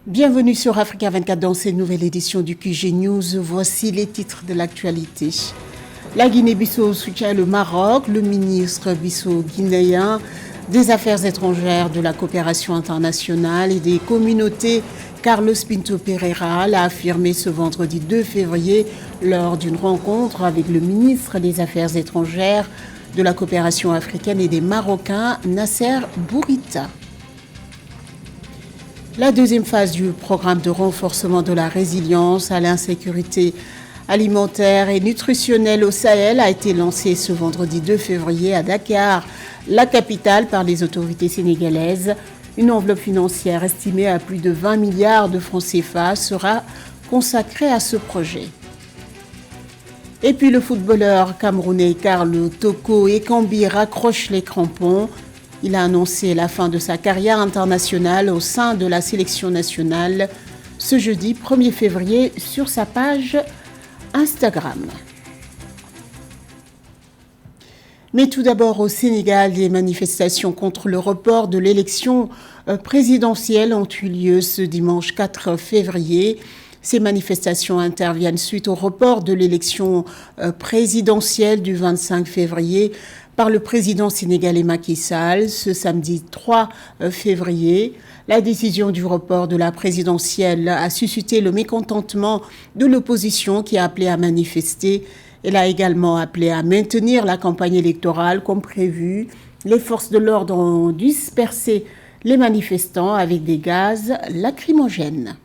Bienvenue sur Africa 24 dans cette nouvelle édition du QG News. Voici les titres de l'actualité. La Guinée-Bissau soutient le Maroc. Le ministre bissau-guinéen des Affaires étrangères, de la coopération internationale et des communautés, Carlos Pinto Pereira, l'a affirmé ce vendredi 2 février lors d'une rencontre avec le ministre des Affaires étrangères, de la coopération africaine et des Marocains, Nasser Bourita. La deuxième phase du programme de renforcement de la résilience à l'insécurité alimentaire et nutritionnelle au Sahel a été lancée ce vendredi 2 février à Dakar, la capitale, par les autorités sénégalaises. Une enveloppe financière estimée à plus de 20 milliards de francs CFA sera consacrée à ce projet. Et puis le footballeur camerounais Carlo Toko Ekambi raccroche les crampons. Il a annoncé la fin de sa carrière internationale au sein de la sélection nationale ce jeudi 1er février sur sa page Instagram. Mais tout d'abord, au Sénégal, des manifestations contre le report de l'élection présidentielle ont eu lieu ce dimanche 4 février. Ces manifestations interviennent suite au report de l'élection présidentielle du 25 février par le président sénégalais Macky Sall ce samedi 3 février. La décision du report de la présidentielle a suscité le mécontentement de l'opposition qui a appelé à manifester. Elle a également appelé à maintenir la campagne électorale comme prévu. Les forces de l'ordre ont dispersé les manifestants avec des gaz lacrymogènes.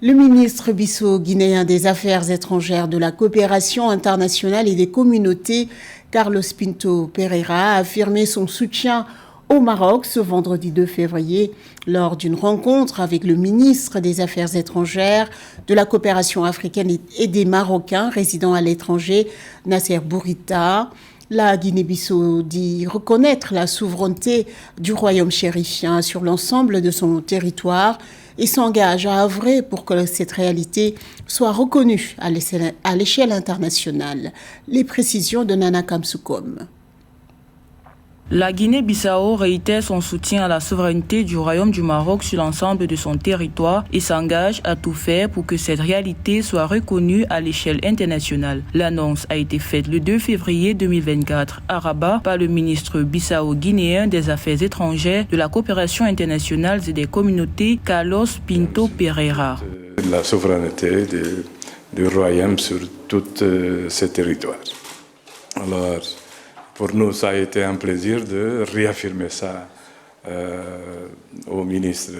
Le ministre bissau-guinéen des Affaires étrangères, de la coopération internationale et des communautés, Carlos Pinto Pereira, a affirmé son soutien au Maroc ce vendredi 2 février lors d'une rencontre avec le ministre des Affaires étrangères, de la coopération africaine et des Marocains résidant à l'étranger, Nasser Bourita. La Guinée-Bissau dit reconnaître la souveraineté du royaume chérifien sur l'ensemble de son territoire et s'engage à œuvrer pour que cette réalité soit reconnue à l'échelle internationale. Les précisions de Nana Kamsoukom. La Guinée-Bissau réitère son soutien à la souveraineté du Royaume du Maroc sur l'ensemble de son territoire et s'engage à tout faire pour que cette réalité soit reconnue à l'échelle internationale. L'annonce a été faite le 2 février 2024 à Rabat par le ministre bissau-guinéen des Affaires étrangères, de la coopération internationale et des communautés, Carlos Pinto Pereira. La souveraineté du Royaume sur tout ce territoire. Alors, pour nous, ça a été un plaisir de réaffirmer ça au ministre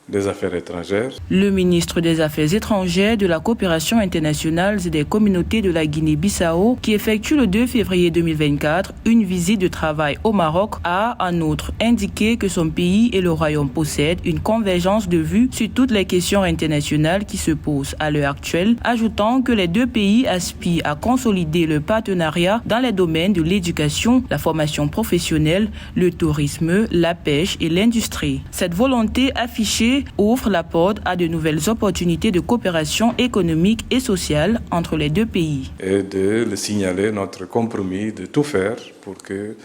des Affaires étrangères. Le ministre des Affaires étrangères, de la coopération internationale et des communautés de la Guinée-Bissau, qui effectue le 2 février 2024 une visite de travail au Maroc, a en outre indiqué que son pays et le Royaume possèdent une convergence de vues sur toutes les questions internationales qui se posent à l'heure actuelle, ajoutant que les deux pays aspirent à consolider le partenariat dans les domaines de l'éducation, la formation professionnelle, le tourisme, la pêche et l'industrie. Cette volonté affichée ouvre la porte à de nouvelles opportunités de coopération économique et sociale entre les deux pays. Et de le signaler notre compromis de tout faire pour que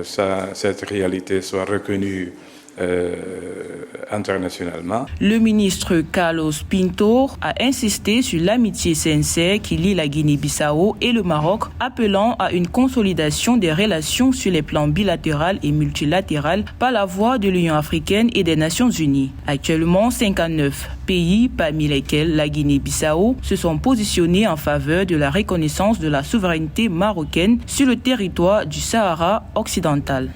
cette réalité soit reconnue internationalement. Le ministre Carlos Pinto a insisté sur l'amitié sincère qui lie la Guinée-Bissau et le Maroc, appelant à une consolidation des relations sur les plans bilatéral et multilatéral par la voie de l'Union africaine et des Nations unies. Actuellement, 59 pays, parmi lesquels la Guinée-Bissau, se sont positionnés en faveur de la reconnaissance de la souveraineté marocaine sur le territoire du Sahara occidental.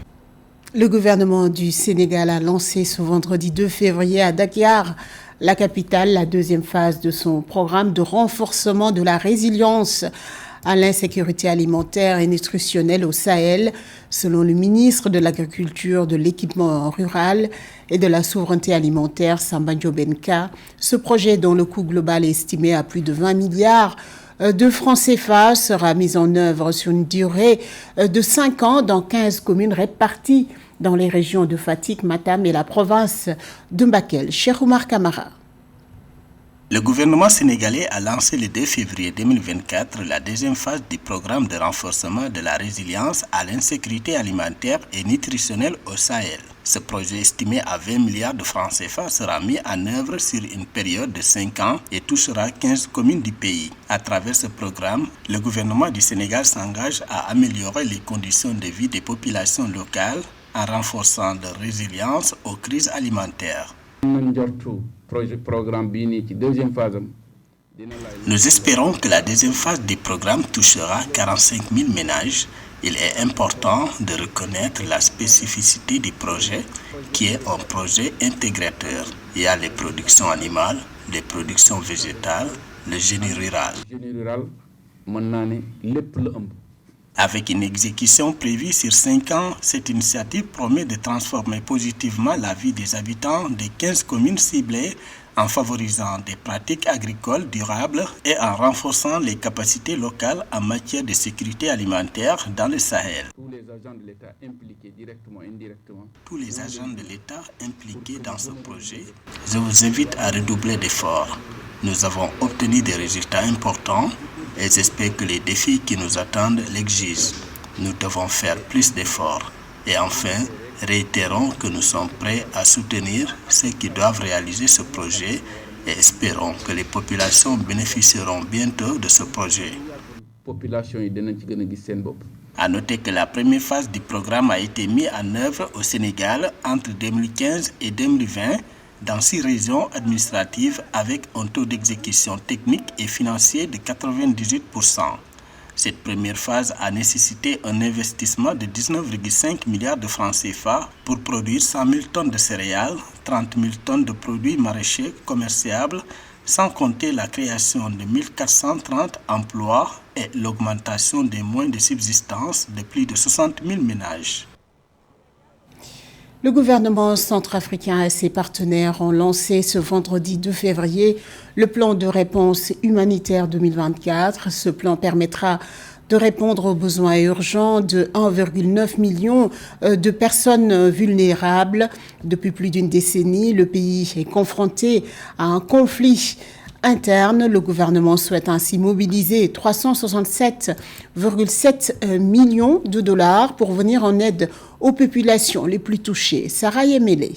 Le gouvernement du Sénégal a lancé ce vendredi 2 février à Dakar, la capitale, la deuxième phase de son programme de renforcement de la résilience à l'insécurité alimentaire et nutritionnelle au Sahel, selon le ministre de l'Agriculture, de l'Équipement rural et de la souveraineté alimentaire, Samba Ndiobenka. Ce projet, dont le coût global est estimé à plus de 20 milliards de francs CFA, sera mis en œuvre sur une durée de 5 ans dans 15 communes réparties dans les régions de Fatick, Matam et la province de Bakel. Cheikh Oumar Kamara. Le gouvernement sénégalais a lancé le 2 février 2024 la deuxième phase du programme de renforcement de la résilience à l'insécurité alimentaire et nutritionnelle au Sahel. Ce projet estimé à 20 milliards de francs CFA sera mis en œuvre sur une période de 5 ans et touchera 15 communes du pays. À travers ce programme, le gouvernement du Sénégal s'engage à améliorer les conditions de vie des populations locales en renforçant leur résilience aux crises alimentaires. Nous espérons que la deuxième phase du programme touchera 45 000 ménages. Il est important de reconnaître la spécificité du projet qui est un projet intégrateur. Il y a les productions animales, les productions végétales, le génie rural. Avec une exécution prévue sur 5 ans, cette initiative promet de transformer positivement la vie des habitants des 15 communes ciblées en favorisant des pratiques agricoles durables et en renforçant les capacités locales en matière de sécurité alimentaire dans le Sahel. Tous les agents de l'État impliqués dans ce projet, je vous invite à redoubler d'efforts. Nous avons obtenu des résultats importants et j'espère que les défis qui nous attendent l'exigent. Nous devons faire plus d'efforts. Et enfin, réitérons que nous sommes prêts à soutenir ceux qui doivent réaliser ce projet et espérons que les populations bénéficieront bientôt de ce projet. À noter que la première phase du programme a été mise en œuvre au Sénégal entre 2015 et 2020 dans 6 régions administratives avec un taux d'exécution technique et financier de 98%. Cette première phase a nécessité un investissement de 19,5 milliards de francs CFA pour produire 100 000 tonnes de céréales, 30 000 tonnes de produits maraîchers commerciables, sans compter la création de 1430 emplois et l'augmentation des moyens de subsistance de plus de 60 000 ménages. Le gouvernement centrafricain et ses partenaires ont lancé ce vendredi 2 février le plan de réponse humanitaire 2024. Ce plan permettra de répondre aux besoins urgents de 1,9 million de personnes vulnérables. Depuis plus d'une décennie, le pays est confronté à un conflit interne. Le gouvernement souhaite ainsi mobiliser 367,7 millions de dollars pour venir en aide aux populations les plus touchées. Sarah Yemele.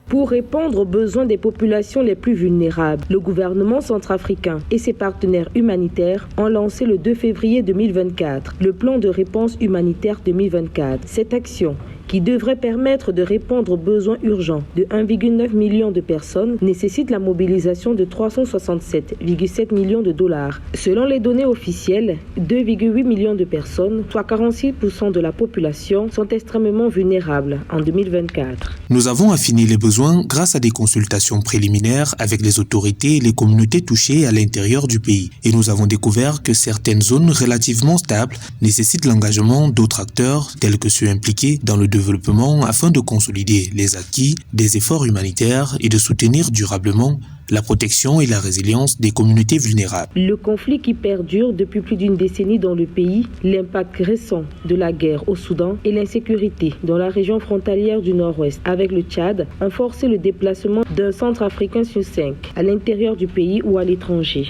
Pour répondre aux besoins des populations les plus vulnérables, le gouvernement centrafricain et ses partenaires humanitaires ont lancé le 2 février 2024 le plan de réponse humanitaire 2024. Cette action, qui devrait permettre de répondre aux besoins urgents de 1,9 million de personnes, nécessite la mobilisation de 367,7 millions de dollars. Selon les données officielles, 2,8 millions de personnes, soit 46% de la population, sont extrêmement vulnérables en 2024. Nous avons affiné les besoins grâce à des consultations préliminaires avec les autorités et les communautés touchées à l'intérieur du pays. Et nous avons découvert que certaines zones relativement stables nécessitent l'engagement d'autres acteurs tels que ceux impliqués dans le développement afin de consolider les acquis des efforts humanitaires et de soutenir durablement la protection et la résilience des communautés vulnérables. Le conflit qui perdure depuis plus d'une décennie dans le pays, l'impact récent de la guerre au Soudan et l'insécurité dans la région frontalière du Nord-Ouest avec le Tchad ont forcé le déplacement d'un Centrafricain sur 5 à l'intérieur du pays ou à l'étranger.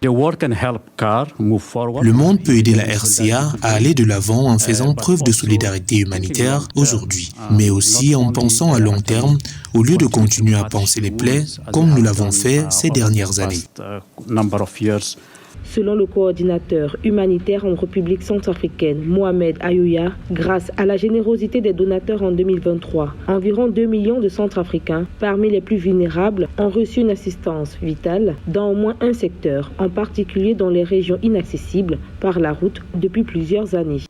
Le monde peut aider la RCA à aller de l'avant en faisant preuve de solidarité humanitaire aujourd'hui, mais aussi en pensant à long terme au lieu de continuer à panser les plaies comme nous l'avons fait ces dernières années. Selon le coordinateur humanitaire en République centrafricaine, Mohamed Ayouya, grâce à la générosité des donateurs en 2023, environ 2 millions de Centrafricains, parmi les plus vulnérables, ont reçu une assistance vitale dans au moins un secteur, en particulier dans les régions inaccessibles par la route depuis plusieurs années.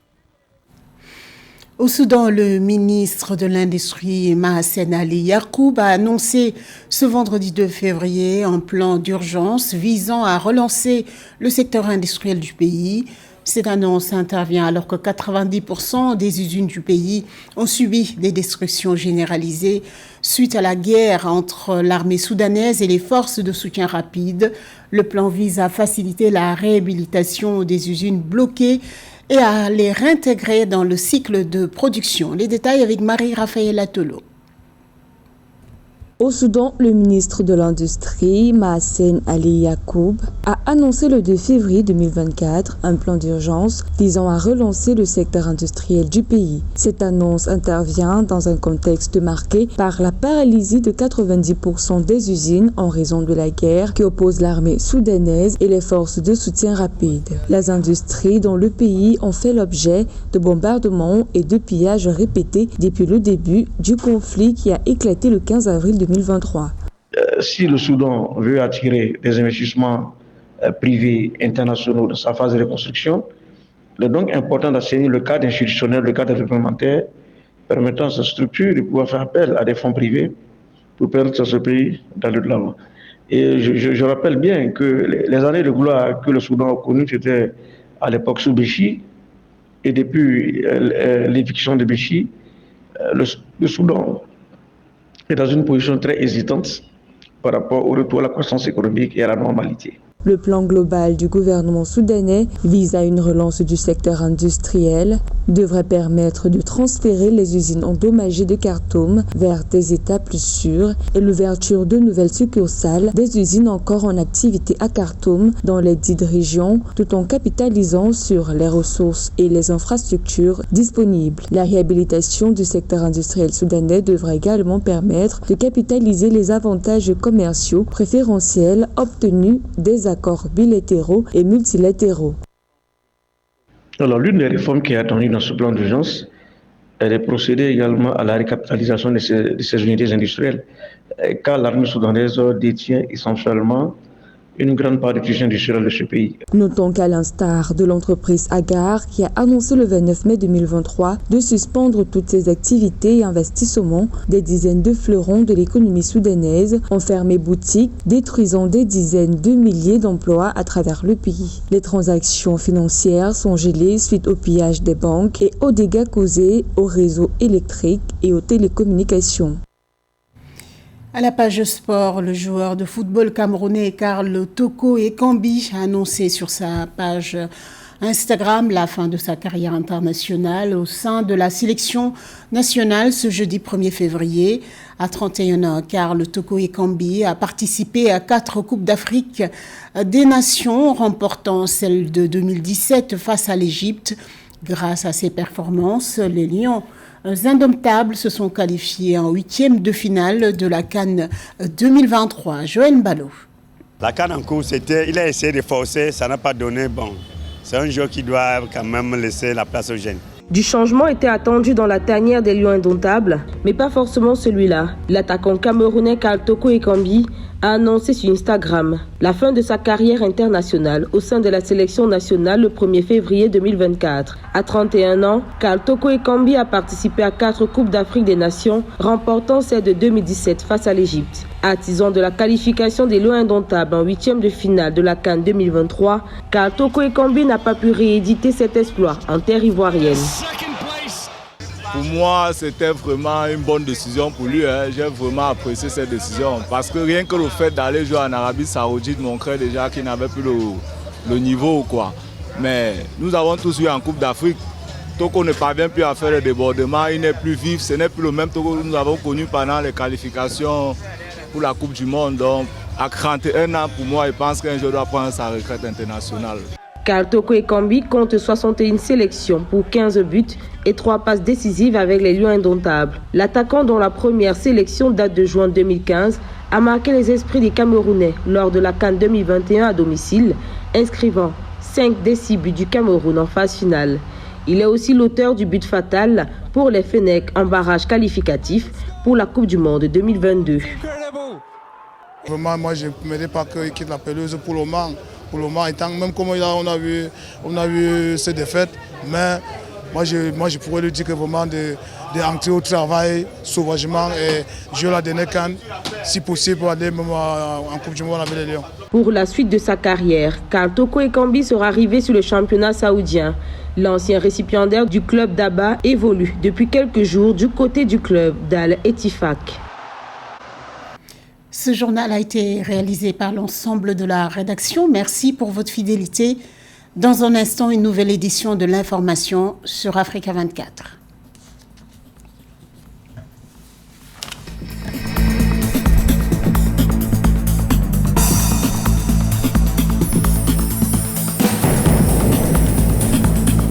Au Soudan, le ministre de l'Industrie, Mahassen Ali Yacoub, a annoncé ce vendredi 2 février un plan d'urgence visant à relancer le secteur industriel du pays. Cette annonce intervient alors que 90% des usines du pays ont subi des destructions généralisées suite à la guerre entre l'armée soudanaise et les forces de soutien rapide. Le plan vise à faciliter la réhabilitation des usines bloquées et à les réintégrer dans le cycle de production. Les détails avec Marie-Raphaël Attolo. Au Soudan, le ministre de l'Industrie, Mahassen Ali Yacoub, a annoncé le 2 février 2024 un plan d'urgence visant à relancer le secteur industriel du pays. Cette annonce intervient dans un contexte marqué par la paralysie de 90% des usines en raison de la guerre qui oppose l'armée soudanaise et les forces de soutien rapide. Les industries dans le pays ont fait l'objet de bombardements et de pillages répétés depuis le début du conflit qui a éclaté le 15 avril 2023. Si le Soudan veut attirer des investissements privés internationaux dans sa phase de reconstruction, il est donc important d'assainir le cadre institutionnel, le cadre réglementaire, permettant à cette structure de pouvoir faire appel à des fonds privés pour permettre à ce pays d'aller de l'avant. Et je rappelle bien que les années de gloire que le Soudan a connues, c'était à l'époque sous Béchi, et depuis l'éviction de Béchi, le Soudan est dans une position très hésitante par rapport au retour à la croissance économique et à la normalité. Le plan global du gouvernement soudanais vise à une relance du secteur industriel, devrait permettre de transférer les usines endommagées de Khartoum vers des États plus sûrs et l'ouverture de nouvelles succursales des usines encore en activité à Khartoum dans les dites régions, tout en capitalisant sur les ressources et les infrastructures disponibles. La réhabilitation du secteur industriel soudanais devrait également permettre de capitaliser les avantages commerciaux préférentiels obtenus des accords bilatéraux et multilatéraux. Alors, l'une des réformes qui est attendue dans ce plan d'urgence, elle est procéder également à la récapitalisation de ces unités industrielles, car l'armée soudanaise détient essentiellement une grande part du tissu industriel de ce pays. Notons qu'à l'instar de l'entreprise Agar qui a annoncé le 29 mai 2023 de suspendre toutes ses activités et investissements, des dizaines de fleurons de l'économie soudanaise ont fermé boutique, détruisant des dizaines de milliers d'emplois à travers le pays. Les transactions financières sont gelées suite au pillage des banques et aux dégâts causés aux réseaux électriques et aux télécommunications. À la page sport, le joueur de football camerounais Karl Toko Ekambi a annoncé sur sa page Instagram la fin de sa carrière internationale au sein de la sélection nationale ce jeudi 1er février. À 31 ans, Karl Toko Ekambi a participé à 4 Coupes d'Afrique des Nations, remportant celle de 2017 face à l'Égypte. Grâce à ses performances, les Lions indomptables se sont qualifiés en 8e de finale de la CAN 2023. Joël Ballot. La CAN en cours, il a essayé de forcer, ça n'a pas donné. Bon, c'est un jeu qui doit quand même laisser la place aux jeunes. Du changement était attendu dans la tanière des Lions indomptables, mais pas forcément celui-là. L'attaquant camerounais Karl Toko Ekambi a annoncé sur Instagram la fin de sa carrière internationale au sein de la sélection nationale le 1er février 2024. À 31 ans, Karl Toko Ekambi a participé à 4 Coupes d'Afrique des Nations, remportant celle de 2017 face à l'Égypte. Artisan de la qualification des Lions indomptables en 8e de finale de la CAN 2023, Karl Toko Ekambi n'a pas pu rééditer cet exploit en terre ivoirienne. Pour moi, c'était vraiment une bonne décision pour lui. J'ai vraiment apprécié cette décision. Parce que rien que le fait d'aller jouer en Arabie Saoudite montrait déjà qu'il n'avait plus le niveau, quoi. Mais nous avons tous eu en Coupe d'Afrique. Toko ne parvient plus à faire le débordement, il n'est plus vif. Ce n'est plus le même Toko que nous avons connu pendant les qualifications pour la Coupe du Monde. Donc, à 31 ans, pour moi, je pense qu'un joueur doit prendre sa retraite internationale. Karl Toko Ekambi compte 61 sélections pour 15 buts et 3 passes décisives avec les Lions indomptables. L'attaquant dont la première sélection date de juin 2015 a marqué les esprits des Camerounais lors de la CAN 2021 à domicile, inscrivant 5 des 6 buts du Cameroun en phase finale. Il est aussi l'auteur du but fatal pour les Fennecs en barrage qualificatif pour la Coupe du Monde 2022. Vraiment, moi, je ne m'aidais pas qu'il quitte la pelouse pour le moment. Pour le moment, étant, même comme on a vu ces défaites, mais moi je pourrais lui dire que vraiment d'entrer au travail sauvagement et jouer la dernière CAN, si possible, pour aller même en Coupe du Monde avec les Lions. Pour la suite de sa carrière, Karl Toko Ekambi sera arrivé sur le championnat saoudien. L'ancien récipiendaire du club d'Aba évolue depuis quelques jours du côté du club d'Al-Ettifaq. Ce journal a été réalisé par l'ensemble de la rédaction. Merci pour votre fidélité. Dans un instant, une nouvelle édition de l'information sur Africa 24.